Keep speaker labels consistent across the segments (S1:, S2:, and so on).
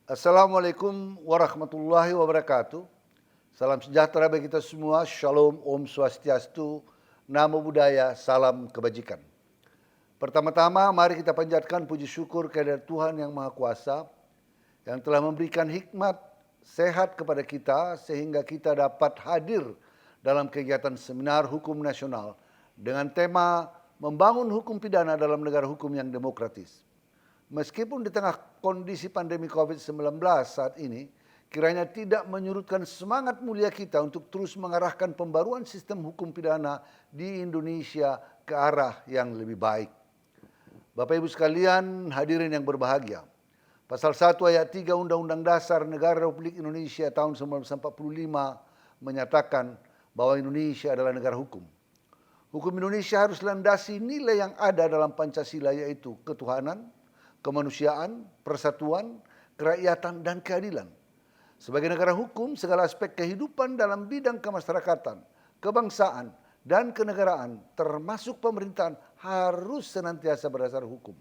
S1: Assalamualaikum warahmatullahi wabarakatuh. Salam sejahtera bagi kita semua. Shalom, Om Swastiastu, Namo Buddhaya, salam kebajikan. Pertama-tama mari kita panjatkan puji syukur kehadirat Tuhan Yang Maha Kuasa yang telah memberikan hikmat sehat kepada kita sehingga kita dapat hadir dalam kegiatan seminar hukum nasional dengan tema membangun hukum pidana dalam negara hukum yang demokratis. Meskipun di tengah kondisi pandemi COVID-19 saat ini, kiranya tidak menyurutkan semangat mulia kita untuk terus mengarahkan pembaruan sistem hukum pidana di Indonesia ke arah yang lebih baik. Bapak Ibu sekalian, hadirin yang berbahagia. Pasal 1 ayat 3 Undang-Undang Dasar Negara Republik Indonesia tahun 1945 menyatakan bahwa Indonesia adalah negara hukum. Hukum Indonesia harus landasi nilai yang ada dalam Pancasila, yaitu ketuhanan, kemanusiaan, persatuan, kerakyatan, dan keadilan. Sebagai negara hukum, segala aspek kehidupan dalam bidang kemasyarakatan, kebangsaan, dan kenegaraan, termasuk pemerintahan, harus senantiasa berdasar hukum.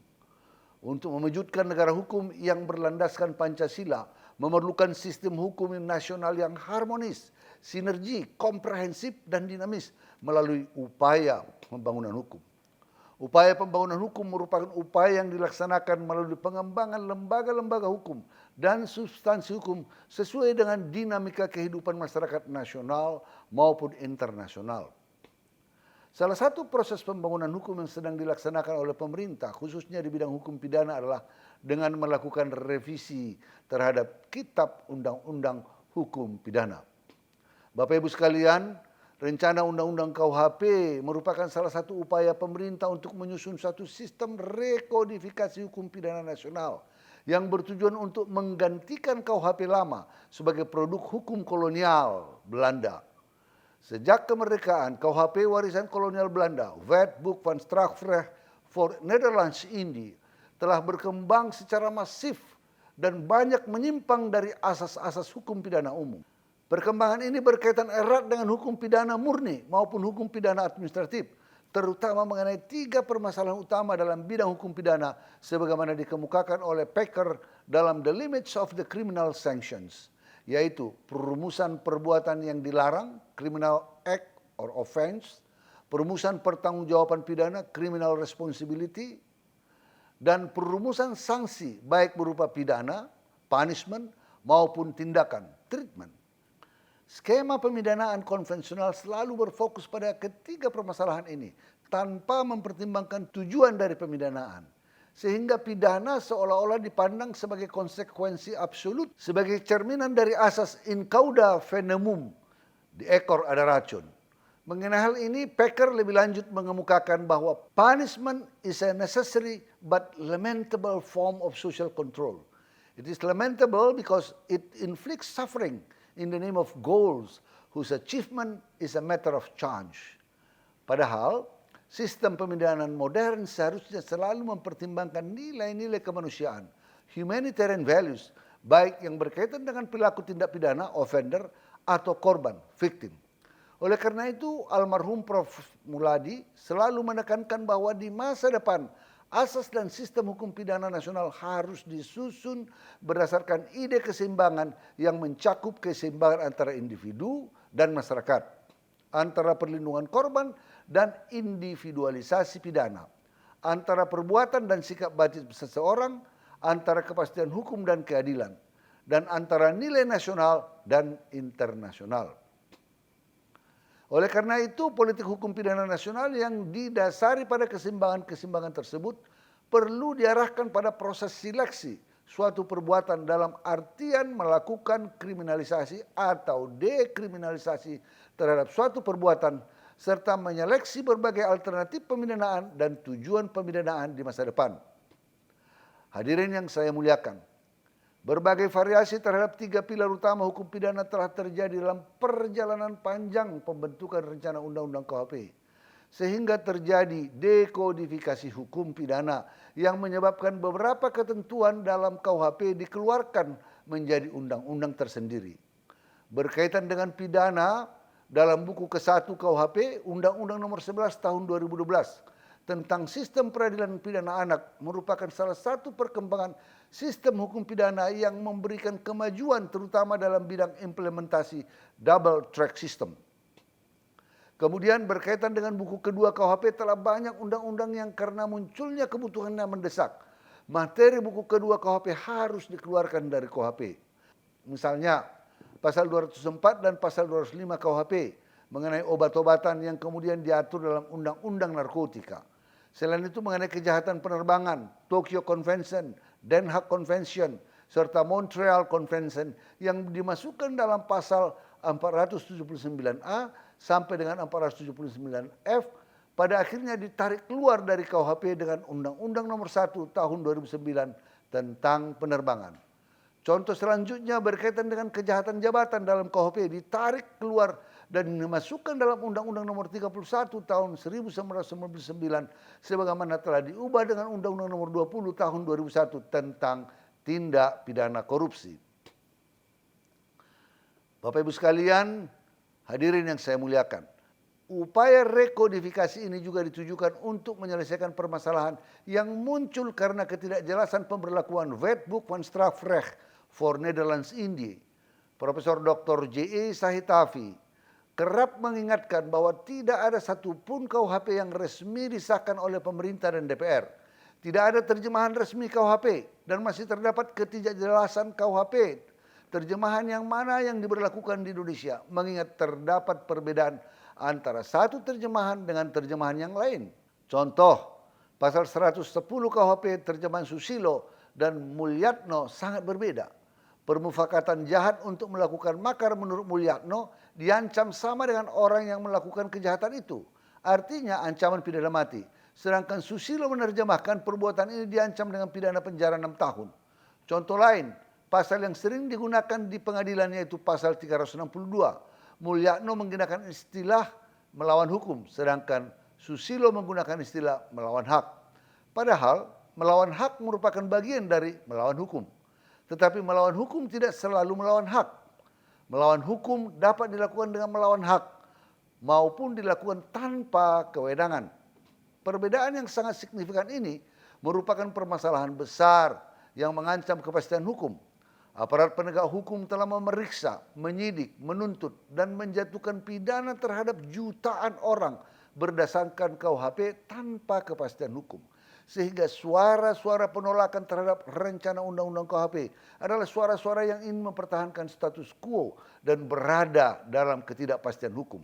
S1: Untuk mewujudkan negara hukum yang berlandaskan Pancasila, memerlukan sistem hukum nasional yang harmonis, sinergi, komprehensif, dan dinamis melalui upaya pembangunan hukum. Upaya pembangunan hukum merupakan upaya yang dilaksanakan melalui pengembangan lembaga-lembaga hukum dan substansi hukum sesuai dengan dinamika kehidupan masyarakat nasional maupun internasional. Salah satu proses pembangunan hukum yang sedang dilaksanakan oleh pemerintah, khususnya di bidang hukum pidana, adalah dengan melakukan revisi terhadap Kitab Undang-Undang Hukum Pidana. Bapak Ibu sekalian, rencana Undang-Undang KUHP merupakan salah satu upaya pemerintah untuk menyusun satu sistem rekodifikasi hukum pidana nasional yang bertujuan untuk menggantikan KUHP lama sebagai produk hukum kolonial Belanda. Sejak kemerdekaan, KUHP warisan kolonial Belanda, Wetboek van Strafrecht voor Nederlands-Indië, telah berkembang secara masif dan banyak menyimpang dari asas-asas hukum pidana umum. Perkembangan ini berkaitan erat dengan hukum pidana murni maupun hukum pidana administratif, terutama mengenai 3 permasalahan utama dalam bidang hukum pidana sebagaimana dikemukakan oleh Packer dalam The Limits of the Criminal Sanctions, yaitu perumusan perbuatan yang dilarang, Criminal Act or Offense, perumusan pertanggungjawaban pidana, Criminal Responsibility, dan perumusan sanksi baik berupa pidana, punishment, maupun tindakan, treatment. Skema pemidanaan konvensional selalu berfokus pada ketiga permasalahan ini tanpa mempertimbangkan tujuan dari pemidanaan. Sehingga pidana seolah-olah dipandang sebagai konsekuensi absolut, sebagai cerminan dari asas in cauda venenum, di ekor ada racun. Mengenai hal ini, Packer lebih lanjut mengemukakan bahwa punishment is a necessary but lamentable form of social control. It is lamentable because it inflicts suffering in the name of goals whose achievement is a matter of chance. Padahal, sistem pemidanaan modern seharusnya selalu mempertimbangkan nilai-nilai kemanusiaan, humanitarian values, baik yang berkaitan dengan perilaku tindak pidana, offender, atau korban, victim. Oleh karena itu, almarhum Prof. Muladi selalu menekankan bahwa di masa depan, asas dan sistem hukum pidana nasional harus disusun berdasarkan ide keseimbangan yang mencakup keseimbangan antara individu dan masyarakat, antara perlindungan korban dan individualisasi pidana, antara perbuatan dan sikap batin seseorang, antara kepastian hukum dan keadilan, dan antara nilai nasional dan internasional. Oleh karena itu, politik hukum pidana nasional yang didasari pada keseimbangan-keseimbangan tersebut perlu diarahkan pada proses seleksi suatu perbuatan dalam artian melakukan kriminalisasi atau dekriminalisasi terhadap suatu perbuatan serta menyeleksi berbagai alternatif pemidanaan dan tujuan pemidanaan di masa depan. Hadirin yang saya muliakan, berbagai variasi terhadap 3 pilar utama hukum pidana telah terjadi dalam perjalanan panjang pembentukan rencana Undang-Undang KUHP. Sehingga terjadi dekodifikasi hukum pidana yang menyebabkan beberapa ketentuan dalam KUHP dikeluarkan menjadi undang-undang tersendiri. Berkaitan dengan pidana, dalam buku ke-1 KUHP, Undang-Undang Nomor 11 Tahun 2012, tentang sistem peradilan pidana anak merupakan salah satu perkembangan sistem hukum pidana yang memberikan kemajuan terutama dalam bidang implementasi double track system. Kemudian berkaitan dengan buku kedua KUHP telah banyak undang-undang yang karena munculnya kebutuhannya mendesak. Materi buku kedua KUHP harus dikeluarkan dari KUHP. Misalnya pasal 204 dan pasal 205 KUHP mengenai obat-obatan yang kemudian diatur dalam undang-undang narkotika. Selain itu mengenai kejahatan penerbangan, Tokyo Convention, Den Haag Convention, serta Montreal Convention yang dimasukkan dalam pasal 479A sampai dengan 479F pada akhirnya ditarik keluar dari KUHP dengan Undang-Undang Nomor 1 Tahun 2009 tentang penerbangan. Contoh selanjutnya berkaitan dengan kejahatan jabatan dalam KUHP ditarik keluar dan dimasukkan dalam Undang-Undang Nomor 31 Tahun 1999 sebagaimana telah diubah dengan Undang-Undang Nomor 20 Tahun 2001 tentang tindak pidana korupsi. Bapak Ibu sekalian, hadirin yang saya muliakan, upaya rekodifikasi ini juga ditujukan untuk menyelesaikan permasalahan yang muncul karena ketidakjelasan pemberlakuan Wetboek van Strafrecht for Netherlands Indië. Profesor Dr. J.E. Sahitavi kerap mengingatkan bahwa tidak ada satupun KUHP yang resmi disahkan oleh pemerintah dan DPR. Tidak ada terjemahan resmi KUHP dan masih terdapat ketidakjelasan KUHP. Terjemahan yang mana yang diberlakukan di Indonesia mengingat terdapat perbedaan antara satu terjemahan dengan terjemahan yang lain. Contoh, pasal 110 KUHP terjemahan Susilo dan Mulyatno sangat berbeda. Permufakatan jahat untuk melakukan makar menurut Mulyatno diancam sama dengan orang yang melakukan kejahatan itu. Artinya ancaman pidana mati. Sedangkan Susilo menerjemahkan perbuatan ini diancam dengan pidana penjara 6 tahun. Contoh lain, pasal yang sering digunakan di pengadilan yaitu pasal 362. Mulyatno menggunakan istilah melawan hukum, sedangkan Susilo menggunakan istilah melawan hak. Padahal melawan hak merupakan bagian dari melawan hukum. Tetapi melawan hukum tidak selalu melawan hak. Melawan hukum dapat dilakukan dengan melawan hak maupun dilakukan tanpa kewenangan. Perbedaan yang sangat signifikan ini merupakan permasalahan besar yang mengancam kepastian hukum. Aparat penegak hukum telah memeriksa, menyidik, menuntut, dan menjatuhkan pidana terhadap jutaan orang berdasarkan KUHP tanpa kepastian hukum. Sehingga suara-suara penolakan terhadap rencana undang-undang KUHP adalah suara-suara yang ingin mempertahankan status quo dan berada dalam ketidakpastian hukum.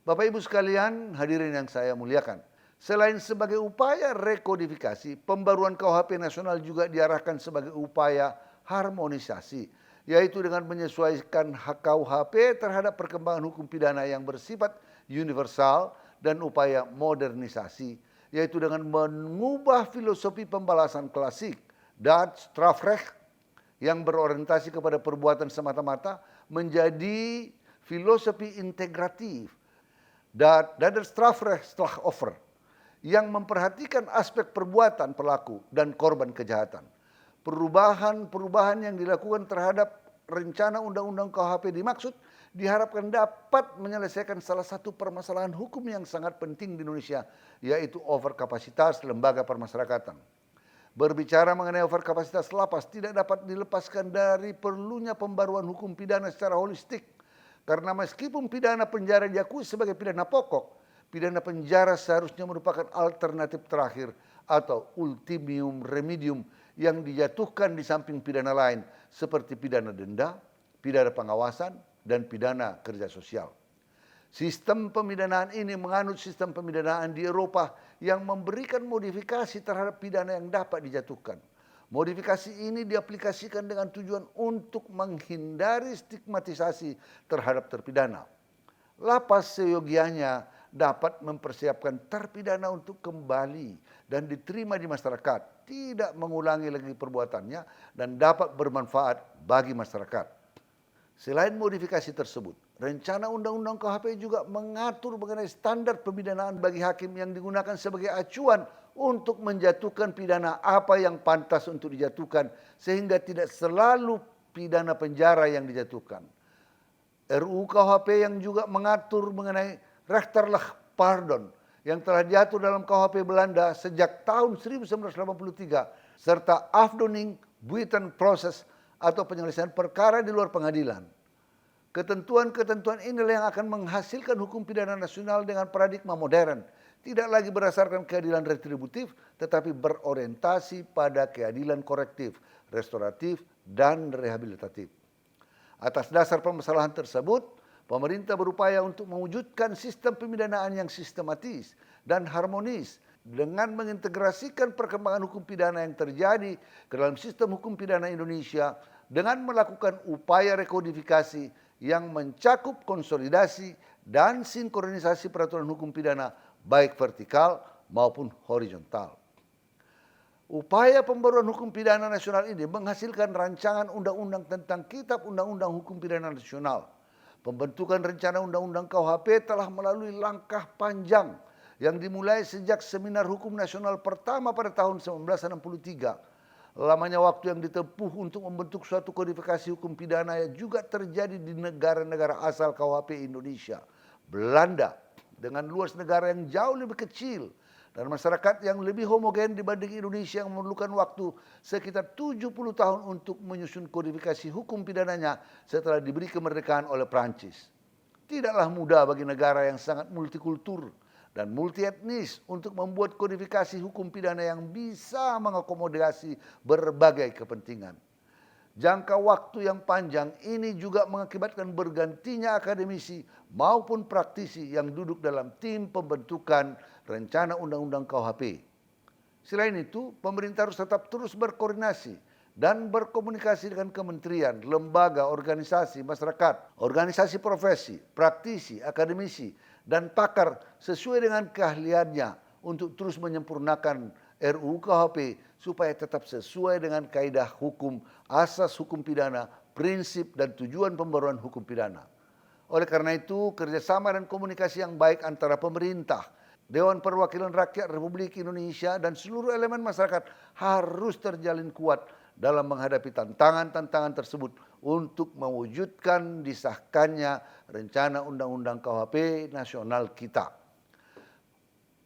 S1: Bapak Ibu sekalian, hadirin yang saya muliakan. Selain sebagai upaya rekodifikasi, pembaruan KUHP nasional juga diarahkan sebagai upaya harmonisasi, yaitu dengan menyesuaikan hak KUHP terhadap perkembangan hukum pidana yang bersifat universal dan upaya modernisasi, yaitu dengan mengubah filosofi pembalasan klasik Daadstrafrecht yang berorientasi kepada perbuatan semata-mata menjadi filosofi integratif Daadstrafrecht Slachtoffer yang memperhatikan aspek perbuatan pelaku dan korban kejahatan. Perubahan-perubahan yang dilakukan terhadap rencana undang-undang KUHP dimaksud diharapkan dapat menyelesaikan salah satu permasalahan hukum yang sangat penting di Indonesia, yaitu overkapasitas lembaga permasyarakatan. Berbicara mengenai overkapasitas lapas tidak dapat dilepaskan dari perlunya pembaruan hukum pidana secara holistik. Karena meskipun pidana penjara diakui sebagai pidana pokok, pidana penjara seharusnya merupakan alternatif terakhir atau ultimum remedium yang dijatuhkan di samping pidana lain seperti pidana denda, pidana pengawasan, dan pidana kerja sosial. Sistem pemidanaan ini menganut sistem pemidanaan di Eropa yang memberikan modifikasi terhadap pidana yang dapat dijatuhkan. Modifikasi ini diaplikasikan dengan tujuan untuk menghindari stigmatisasi terhadap terpidana. Lapas seyogianya dapat mempersiapkan terpidana untuk kembali dan diterima di masyarakat, tidak mengulangi lagi perbuatannya dan dapat bermanfaat bagi masyarakat. Selain modifikasi tersebut, rencana undang-undang KUHP juga mengatur mengenai standar pemidanaan bagi hakim yang digunakan sebagai acuan untuk menjatuhkan pidana apa yang pantas untuk dijatuhkan sehingga tidak selalu pidana penjara yang dijatuhkan. RUU KUHP yang juga mengatur mengenai Rechterlijk pardon yang telah diatur dalam KUHP Belanda sejak tahun 1983 serta afdoning buiten proses atau penyelesaian perkara di luar pengadilan. Ketentuan-ketentuan inilah yang akan menghasilkan hukum pidana nasional dengan paradigma modern, tidak lagi berdasarkan keadilan retributif, tetapi berorientasi pada keadilan korektif, restoratif, dan rehabilitatif. Atas dasar permasalahan tersebut, pemerintah berupaya untuk mewujudkan sistem pemidanaan yang sistematis dan harmonis dengan mengintegrasikan perkembangan hukum pidana yang terjadi ke dalam sistem hukum pidana Indonesia dengan melakukan upaya rekodifikasi yang mencakup konsolidasi dan sinkronisasi peraturan hukum pidana baik vertikal maupun horizontal. Upaya pembaruan hukum pidana nasional ini menghasilkan rancangan undang-undang tentang Kitab Undang-Undang Hukum Pidana Nasional. Pembentukan rencana undang-undang KUHP telah melalui langkah panjang yang dimulai sejak Seminar Hukum Nasional pertama pada tahun 1963. Lamanya waktu yang ditempuh untuk membentuk suatu kodifikasi hukum pidana yang juga terjadi di negara-negara asal KUHP Indonesia, Belanda, dengan luas negara yang jauh lebih kecil dan masyarakat yang lebih homogen dibanding Indonesia yang memerlukan waktu sekitar 70 tahun untuk menyusun kodifikasi hukum pidananya setelah diberi kemerdekaan oleh Prancis. Tidaklah mudah bagi negara yang sangat multikultur dan multi etnis untuk membuat kodifikasi hukum pidana yang bisa mengakomodasi berbagai kepentingan. Jangka waktu yang panjang ini juga mengakibatkan bergantinya akademisi maupun praktisi yang duduk dalam tim pembentukan rencana undang-undang KUHP. Selain itu, pemerintah harus tetap terus berkoordinasi dan berkomunikasi dengan kementerian, lembaga, organisasi, masyarakat, organisasi profesi, praktisi, akademisi, dan pakar sesuai dengan keahliannya untuk terus menyempurnakan RUU KUHP supaya tetap sesuai dengan kaidah hukum, asas hukum pidana, prinsip dan tujuan pembaruan hukum pidana. Oleh karena itu, kerjasama dan komunikasi yang baik antara pemerintah, Dewan Perwakilan Rakyat Republik Indonesia dan seluruh elemen masyarakat harus terjalin kuat dalam menghadapi tantangan-tantangan tersebut untuk mewujudkan disahkannya rencana undang-undang KUHP nasional kita.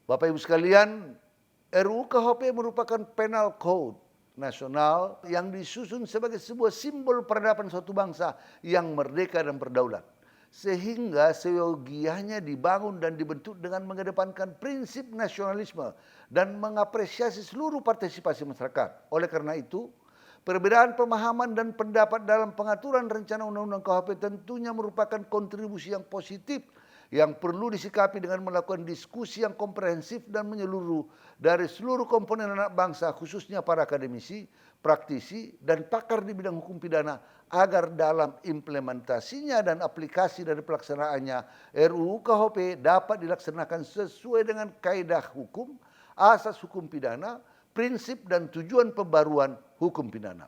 S1: Bapak Ibu sekalian, RUU KUHP merupakan penal code nasional yang disusun sebagai sebuah simbol peradaban suatu bangsa yang merdeka dan berdaulat. Sehingga seyogianya dibangun dan dibentuk dengan mengedepankan prinsip nasionalisme dan mengapresiasi seluruh partisipasi masyarakat. Oleh karena itu, perbedaan pemahaman dan pendapat dalam pengaturan rencana undang-undang KUHP tentunya merupakan kontribusi yang positif yang perlu disikapi dengan melakukan diskusi yang komprehensif dan menyeluruh dari seluruh komponen anak bangsa, khususnya para akademisi, praktisi, dan pakar di bidang hukum pidana agar dalam implementasinya dan aplikasi dari pelaksanaannya RUU KUHP dapat dilaksanakan sesuai dengan kaidah hukum, asas hukum pidana, prinsip dan tujuan pembaruan hukum pidana.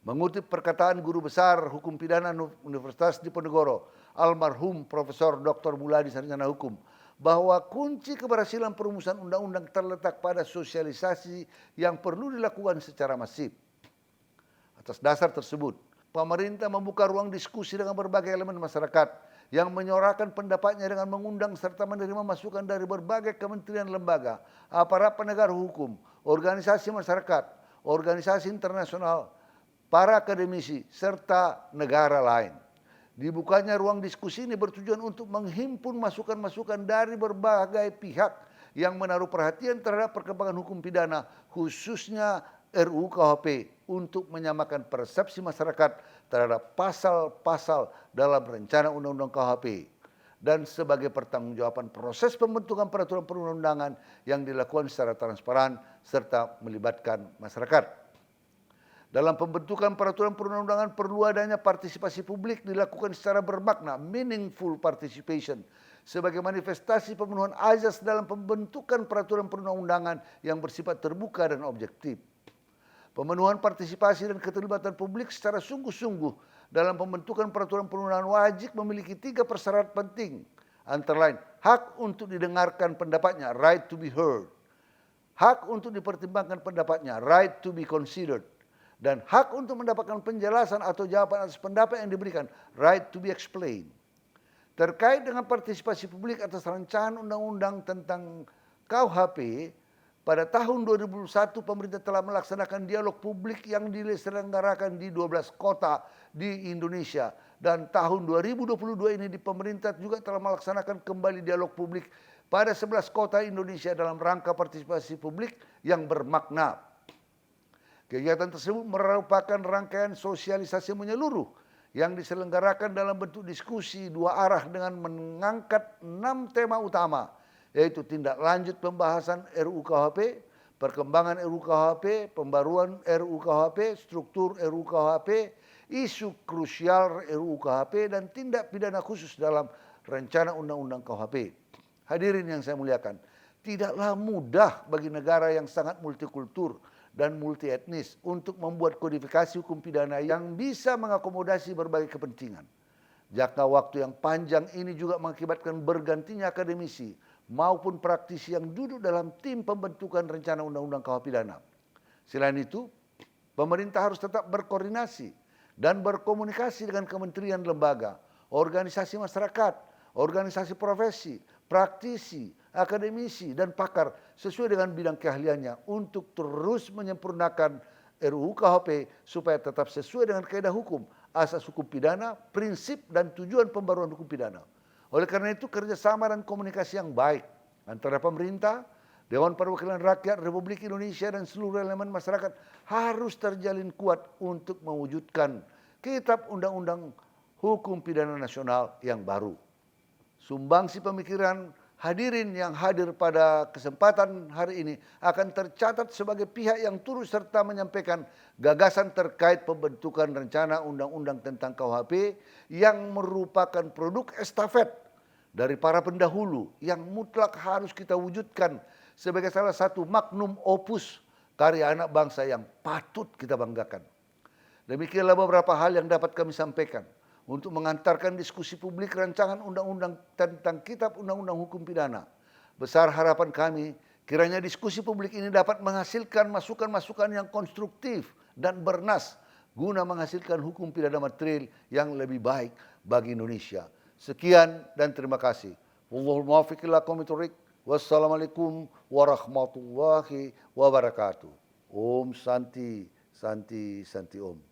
S1: Mengutip perkataan Guru Besar Hukum Pidana Universitas Diponegoro, almarhum Profesor Dr. Muladi Sarjana Hukum, bahwa kunci keberhasilan perumusan undang-undang terletak pada sosialisasi yang perlu dilakukan secara masif. Atas dasar tersebut, pemerintah membuka ruang diskusi dengan berbagai elemen masyarakat yang menyuarakan pendapatnya dengan mengundang serta menerima masukan dari berbagai kementerian lembaga, aparat penegak hukum, organisasi masyarakat, organisasi internasional, para akademisi, serta negara lain. Dibukanya ruang diskusi ini bertujuan untuk menghimpun masukan-masukan dari berbagai pihak yang menaruh perhatian terhadap perkembangan hukum pidana, khususnya RUU KUHP, untuk menyamakan persepsi masyarakat terhadap pasal-pasal dalam rencana undang-undang KUHP dan sebagai pertanggungjawaban proses pembentukan peraturan perundang-undangan yang dilakukan secara transparan serta melibatkan masyarakat. Dalam pembentukan peraturan perundang-undangan perlu adanya partisipasi publik dilakukan secara bermakna, meaningful participation, sebagai manifestasi pemenuhan azas dalam pembentukan peraturan perundang-undangan yang bersifat terbuka dan objektif. Pemenuhan partisipasi dan keterlibatan publik secara sungguh-sungguh dalam pembentukan peraturan perundangan wajib memiliki 3 persyarat penting, antara lain hak untuk didengarkan pendapatnya, right to be heard, hak untuk dipertimbangkan pendapatnya, right to be considered, dan hak untuk mendapatkan penjelasan atau jawaban atas pendapat yang diberikan, right to be explained. terkait dengan partisipasi publik atas rancangan undang-undang tentang KUHP, pada tahun 2001 pemerintah telah melaksanakan dialog publik yang diselenggarakan di 12 kota di Indonesia. Dan tahun 2022 ini di pemerintah juga telah melaksanakan kembali dialog publik pada 11 kota Indonesia dalam rangka partisipasi publik yang bermakna. Kegiatan tersebut merupakan rangkaian sosialisasi menyeluruh yang diselenggarakan dalam bentuk diskusi dua arah dengan mengangkat 6 tema utama, yaitu tindak lanjut pembahasan RUU KUHP, perkembangan RUU KUHP, pembaruan RUU KUHP, struktur RUU KUHP, isu krusial RUU KUHP, dan tindak pidana khusus dalam rencana undang-undang KUHP. Hadirin yang saya muliakan, tidaklah mudah bagi negara yang sangat multikultur dan multi etnis untuk membuat kodifikasi hukum pidana yang bisa mengakomodasi berbagai kepentingan. Jangka waktu yang panjang ini juga mengakibatkan bergantinya akademisi maupun praktisi yang duduk dalam tim pembentukan rencana undang-undang KUHP pidana. Selain itu, pemerintah harus tetap berkoordinasi dan berkomunikasi dengan kementerian, lembaga, organisasi masyarakat, organisasi profesi, praktisi, akademisi, dan pakar sesuai dengan bidang keahliannya untuk terus menyempurnakan RUU KUHP supaya tetap sesuai dengan kaidah hukum, asas hukum pidana, prinsip dan tujuan pembaruan hukum pidana. Oleh karena itu kerjasama dan komunikasi yang baik antara pemerintah, Dewan Perwakilan Rakyat Republik Indonesia dan seluruh elemen masyarakat harus terjalin kuat untuk mewujudkan Kitab Undang-Undang Hukum Pidana Nasional yang baru. Sumbangsi pemikiran hadirin yang hadir pada kesempatan hari ini akan tercatat sebagai pihak yang turut serta menyampaikan gagasan terkait pembentukan rencana undang-undang tentang KUHP yang merupakan produk estafet dari para pendahulu yang mutlak harus kita wujudkan sebagai salah satu magnum opus karya anak bangsa yang patut kita banggakan. Demikianlah beberapa hal yang dapat kami sampaikan untuk mengantarkan diskusi publik rancangan undang-undang tentang Kitab Undang-Undang Hukum Pidana. Besar harapan kami kiranya diskusi publik ini dapat menghasilkan masukan-masukan yang konstruktif dan bernas guna menghasilkan hukum pidana material yang lebih baik bagi Indonesia. Sekian dan terima kasih. Wallahul muwaffiq ila aqwamit thoriq. Wassalamualaikum warahmatullahi wabarakatuh. Om Santi, Santi, Santi Om.